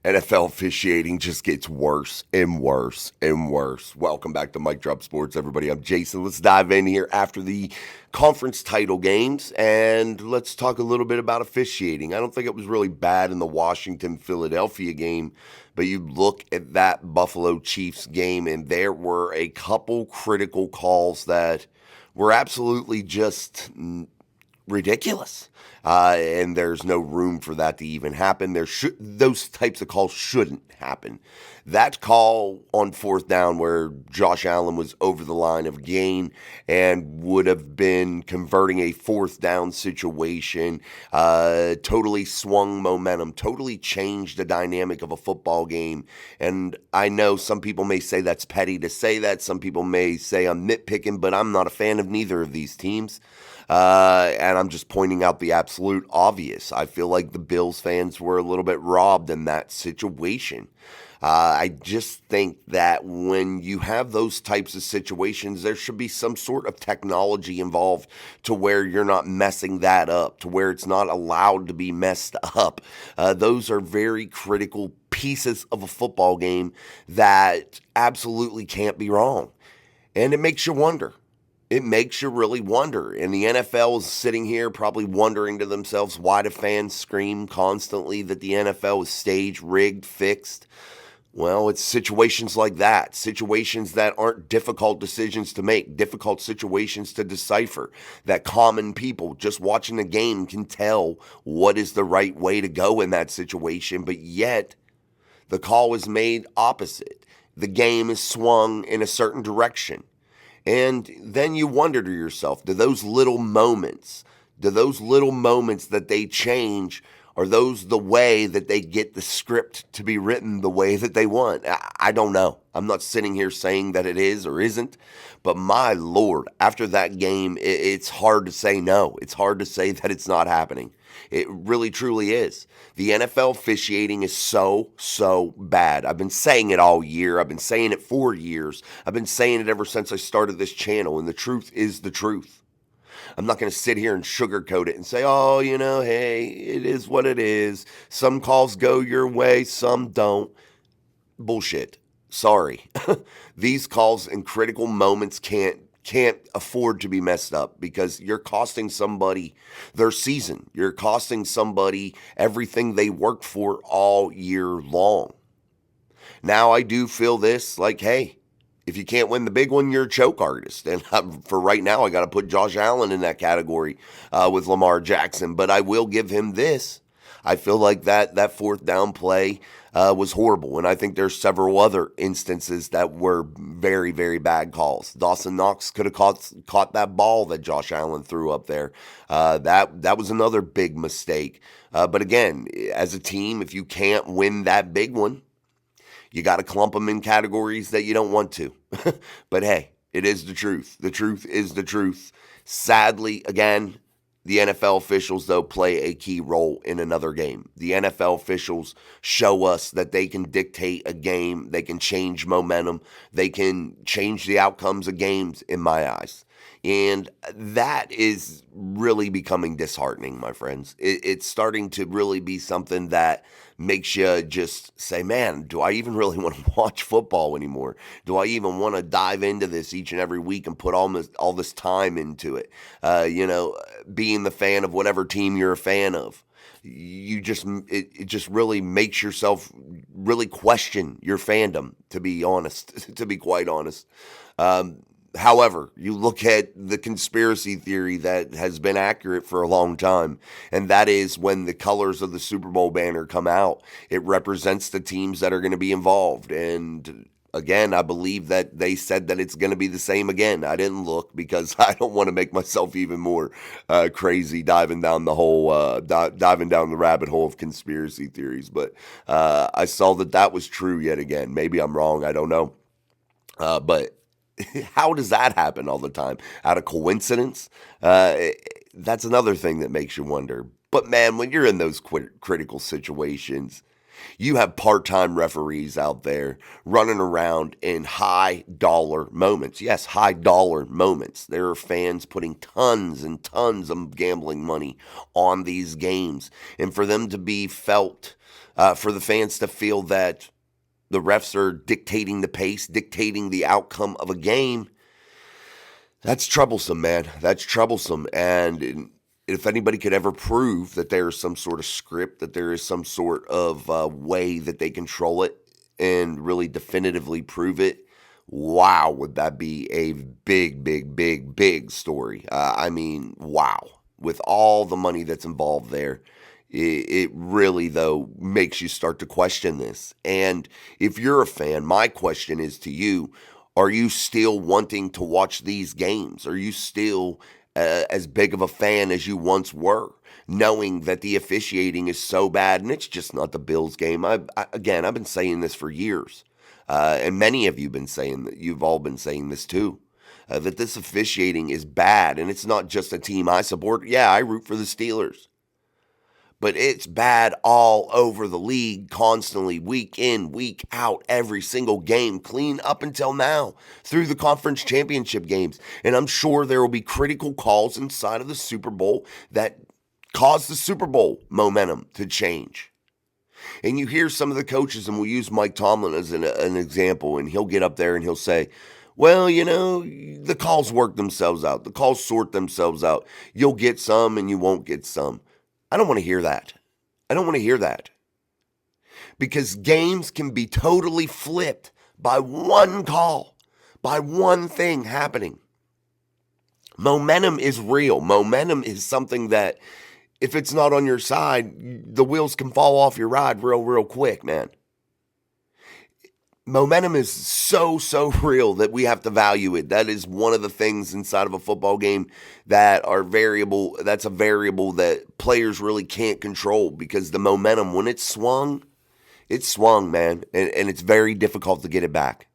NFL officiating just gets worse and worse and worse. Welcome back to Mike Drop Sports, everybody. I'm Jason. Let's dive in here after the conference title games and let's talk a little bit about officiating. I don't think it was really bad in the Washington-Philadelphia game, but you look at that Buffalo Chiefs game and there were a couple critical calls that were absolutely just ridiculous. And there's no room for that to even happen. Those types of calls shouldn't happen. That call on fourth down where Josh Allen was over the line of gain and would have been converting a fourth down situation, totally swung momentum, totally changed the dynamic of a football game. And I know some people may say that's petty to say that. Some people may say I'm nitpicking, but I'm not a fan of neither of these teams. And I'm just pointing out the absolute obvious. I feel like the Bills fans were a little bit robbed in that situation. I just think that when you have those types of situations, there should be some sort of technology involved to where you're not messing that up, to where it's not allowed to be messed up. Those are very critical pieces of a football game that absolutely can't be wrong. And it makes you wonder. It makes you really wonder. And the NFL is sitting here probably wondering to themselves, why do fans scream constantly that the NFL is staged, rigged, fixed? Well, it's situations like that, situations that aren't difficult decisions to make, difficult situations to decipher, that common people just watching the game can tell what is the right way to go in that situation, but yet the call is made opposite. The game is swung in a certain direction. And then you wonder to yourself, do those little moments that they change, are those the way that they get the script to be written the way that they want? I don't know. I'm not sitting here saying that it is or isn't, but my Lord, after that game, it's hard to say no. It's hard to say that it's not happening. It really, truly is. The NFL officiating is so bad. I've been saying it all year. I've been saying it for years. I've been saying it ever since I started this channel, and the truth is the truth. I'm not going to sit here and sugarcoat it and say, oh, hey, it is what it is. Some calls go your way, some don't. Bullshit. Sorry. These calls in critical moments can't afford to be messed up because you're costing somebody their season. You're costing somebody everything they worked for all year long. Now I do feel this like, hey, if you can't win the big one, you're a choke artist. And for right now, I got to put Josh Allen in that category with Lamar Jackson. But I will give him this. I feel like that fourth down play was horrible. And I think there's several other instances that were very, very bad calls. Dawson Knox could have caught that ball that Josh Allen threw up there. That was another big mistake. But again, as a team, if you can't win that big one, you got to clump them in categories that you don't want to. But hey, it is the truth. The truth is the truth. Sadly, again, the NFL officials, though, play a key role in another game. The NFL officials show us that they can dictate a game. They can change momentum. They can change the outcomes of games, in my eyes. And that is really becoming disheartening, my friends. It's starting to really be something that makes you just say, man, do I even really want to watch football anymore? Do I even want to dive into this each and every week and put all this time into it? Being the fan of whatever team you're a fan of. It just really makes yourself really question your fandom, to be honest, to be quite honest. However, you look at the conspiracy theory that has been accurate for a long time, and that is when the colors of the Super Bowl banner come out, it represents the teams that are going to be involved. And again, I believe that they said that it's going to be the same again. I didn't look because I don't want to make myself even more crazy diving down the rabbit hole of conspiracy theories. But I saw that was true yet again. Maybe I'm wrong. I don't know. But how does that happen all the time? Out of coincidence? That's another thing that makes you wonder. But man, when you're in those critical situations, You have part-time referees out there running around in high dollar moments. Yes, high dollar moments. There are fans putting tons and tons of gambling money on these games. And for them to be felt, for the fans to feel that the refs are dictating the pace, dictating the outcome of a game, that's troublesome, man. That's troublesome. And if anybody could ever prove that there is some sort of script, that there is some sort of way that they control it and really definitively prove it, wow, would that be a big, big, big, big story. I mean, wow. With all the money that's involved there, it really, though, makes you start to question this. And if you're a fan, my question is to you, are you still wanting to watch these games? Are you still as big of a fan as you once were, knowing that the officiating is so bad? And it's just not the Bills game. Again, I've been saying this for years, and many of you've been saying that. You've all been saying this too, that this officiating is bad, and it's not just a team I support. Yeah, I root for the Steelers. But it's bad all over the league, constantly, week in, week out, every single game, clean up until now, through the conference championship games. And I'm sure there will be critical calls inside of the Super Bowl that cause the Super Bowl momentum to change. And you hear some of the coaches, and we'll use Mike Tomlin as an example, and he'll get up there and he'll say, well, the calls work themselves out. The calls sort themselves out. You'll get some and you won't get some. I don't want to hear that. I don't want to hear that. Because games can be totally flipped by one call, by one thing happening. Momentum is real. Momentum is something that if it's not on your side, the wheels can fall off your ride real quick, man. Momentum is so real that we have to value it. That is one of the things inside of a football game that are variable. That's a variable that players really can't control, because the momentum, when it's swung, man. And it's very difficult to get it back.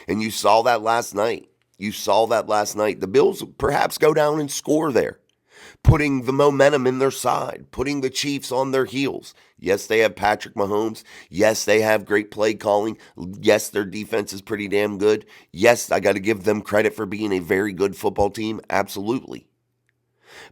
And you saw that last night. The Bills perhaps go down and score there, putting the momentum in their side, putting the Chiefs on their heels. Yes, they have Patrick Mahomes. Yes, they have great play calling. Yes, their defense is pretty damn good. Yes, I got to give them credit for being a very good football team. Absolutely.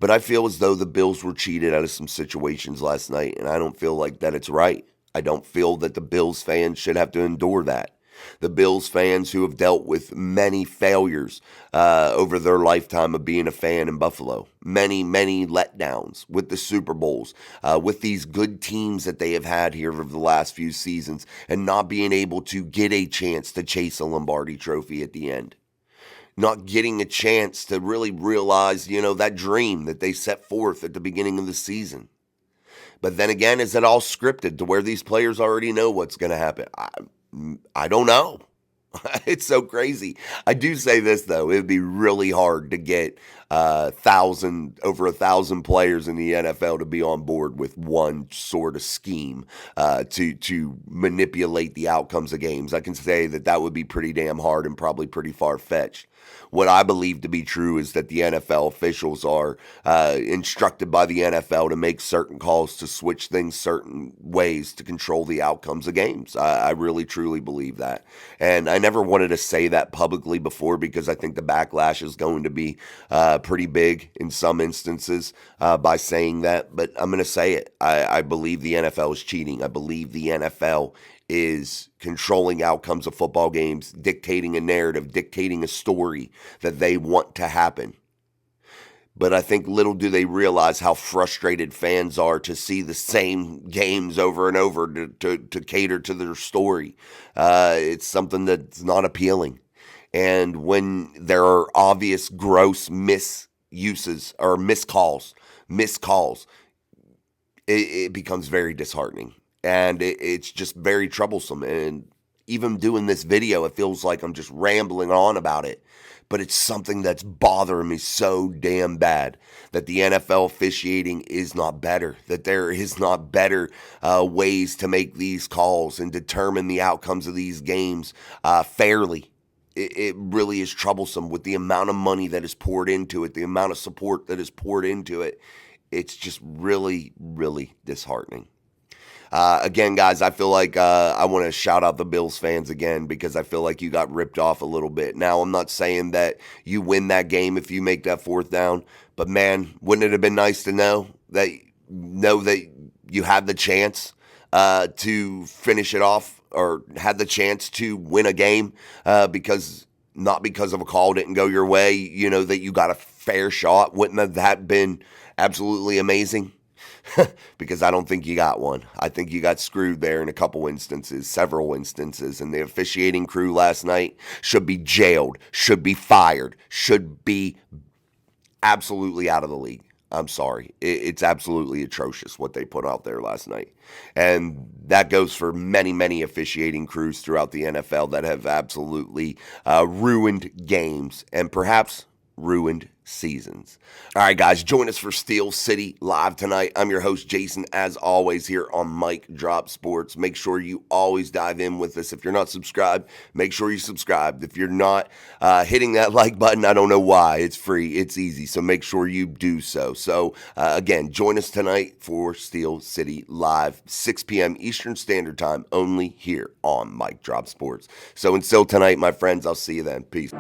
But I feel as though the Bills were cheated out of some situations last night, and I don't feel like that it's right. I don't feel that the Bills fans should have to endure that. The Bills fans who have dealt with many failures over their lifetime of being a fan in Buffalo. Many letdowns with the Super Bowls, with these good teams that they have had here over the last few seasons, and not being able to get a chance to chase a Lombardi trophy at the end. Not getting a chance to really realize, that dream that they set forth at the beginning of the season. But then again, is it all scripted to where these players already know what's going to happen? I don't know. It's so crazy. I do say this, though. It'd be really hard to get over 1,000 players in the NFL to be on board with one sort of scheme to manipulate the outcomes of games. I can say that would be pretty damn hard and probably pretty far-fetched. What I believe to be true is that the NFL officials are instructed by the NFL to make certain calls, to switch things certain ways to control the outcomes of games. I really, truly believe that. And I never wanted to say that publicly before, because I think the backlash is going to be pretty big in some instances by saying that. But I'm going to say it. I believe the NFL is cheating. I believe the NFL is controlling outcomes of football games, dictating a narrative, dictating a story that they want to happen. But I think little do they realize how frustrated fans are to see the same games over and over to cater to their story. It's something that's not appealing. And when there are obvious gross misuses or missed calls, it becomes very disheartening. And it's just very troublesome. And even doing this video, it feels like I'm just rambling on about it. But it's something that's bothering me so damn bad, that the NFL officiating is not better, that there is not better ways to make these calls and determine the outcomes of these games fairly. It really is troublesome with the amount of money that is poured into it, the amount of support that is poured into it. It's just really, really disheartening. Again, guys, I feel like I want to shout out the Bills fans again because I feel like you got ripped off a little bit. Now, I'm not saying that you win that game if you make that fourth down, but man, wouldn't it have been nice to know that you had the chance to finish it off or had the chance to win a game because not because of a call didn't go your way, that you got a fair shot. Wouldn't have that been absolutely amazing? Because I don't think you got one. I think you got screwed there in a couple instances, several instances. And the officiating crew last night should be jailed, should be fired, should be absolutely out of the league. I'm sorry. It's absolutely atrocious what they put out there last night. And that goes for many, many officiating crews throughout the NFL that have absolutely ruined games and perhaps ruined seasons. All right, guys, join us for Steel City Live tonight. I'm your host, Jason, as always, here on Mic Drop Sports. Make sure you always dive in with us. If you're not subscribed, make sure you subscribe. If you're not hitting that like button, I don't know why. It's free. It's easy. So make sure you do so. So, again, join us tonight for Steel City Live, 6 p.m. Eastern Standard Time, only here on Mic Drop Sports. So until tonight, my friends, I'll see you then. Peace.